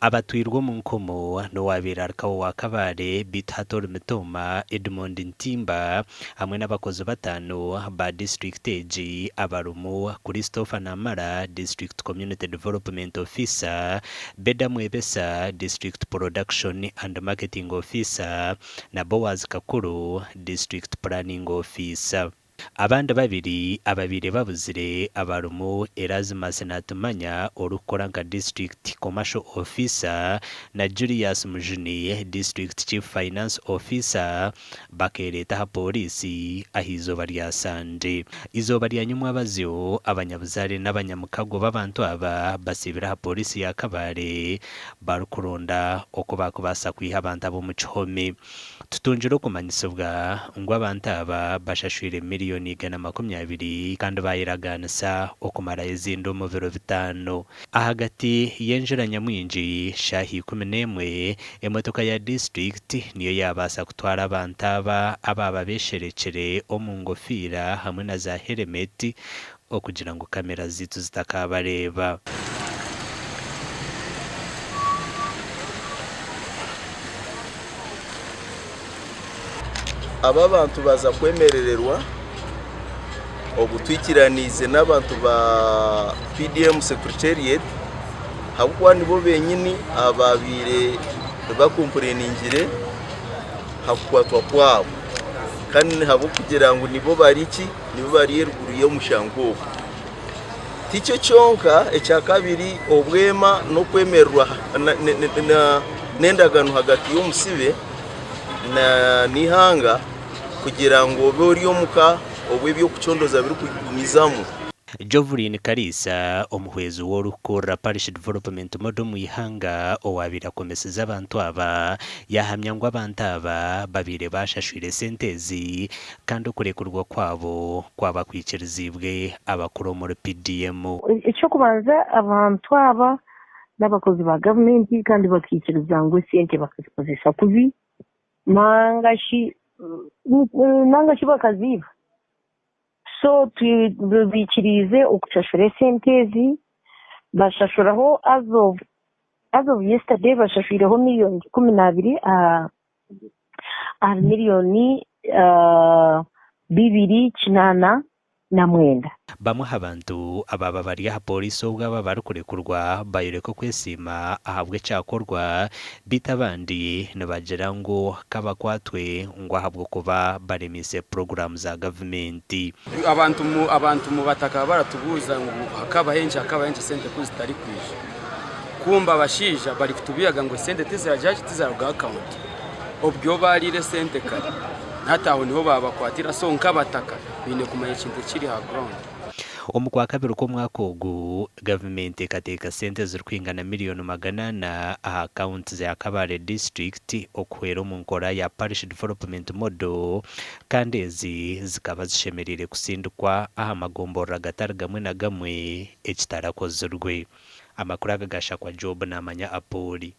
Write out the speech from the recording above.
Abatwirwe mu nkomo no wabirarka wa Kabale Bithator Mitoma Edmond Ntimba hamwe n'abakozi batanu ba District AG Abarumu Christopher Namara District Community Development Officer, Beda Mwebesa District Production and Marketing Officer na Boaz Kakuru District Planning Officer. Abandi ababiri babuzire Abarumu Erasmus Natumanya Orukoranga District Commercial Officer na Julius Mujuni District Chief Finance Officer bakereta ha polisi ahizoba rya sanje. Izoba rya nyuma abazyo abanyabuzare n'abanyamukago b'abantu aba basibira ha polisi ya Kabale barukuronda uko bakubasa kwiha abantu abo mu kihome. Tutunjiro kumanyisobwa ngo abantu aba bashashwire miliyoni 120 kandi bayiraganisa okumara izindo mu biro bitano ahagati yenjera nyamwinji shahi 11 emotoka ya district niyo yabasa kutwara abantu aba besherekere omungofira hamwe na za helmet okugira ngo kamera zitu zitakabareba. Aba bantu baza kwemerererwa obutwikiranize n'abantu ba PDM Secretariat habwa nibo benyini ababire bakomporeningire hakwatwa kwabo kandi habo kugira ngo nibo bariki nibo bari ruguru yo mushango ticho cyonka ecya kabiri obwema no kwemerwa nendagano hagati y'umusibe na nihanga kugira ngo boriyo muka obwe byo kucondoza biri kugumizamu. Jovrin Karisa omuhwezo w'orukora Parish Development Model mu ihanga owabira komeseza abantu aba yahamya ngo abantu aba babire bashashwire sentezi kandi okurekurwa kwabo kwabakwikirizibwe abakuru muri PDM. Icyo kubanza abantu aba n'abakozi ba government kandi bakikiriza ngo sente bakazikozesha kubi nangashi bakaziba. So tubikirize okushashura sentezi bashashuraho as of yesterday bashashurireho miliyoni 12 miliyoni 289 bamwe abantu ababa bari ha polisi ubwaba barukurekurwa bayireko kwesima ahabwe cyakorwa bitabandi nabagera ngo kabakwatwe ngo ahabwo kuba baremise program za government. Abantu mu bataka baratubuza ngo hakaba henshi sente kuzitari kwije kumba bashija bari kutubiyaga ngo sente tizirajaje tizaruga account obyo barire sente kare hataho niho babakwatira so nkabataka bine kumanya ikintu kiri ha ground. Omukwa kabiri ko mwakogu government kateka sente zirkwingana miliyoni 100 aha account za Kabale district okwero mu nkora ya Parish Development Model kandi ezi zikaba zishemerire kusindukwa aha magombora gatari gamwe na gamwe ekitarakozerwe. Amakuru agagasha kwa Job namanya Apoli.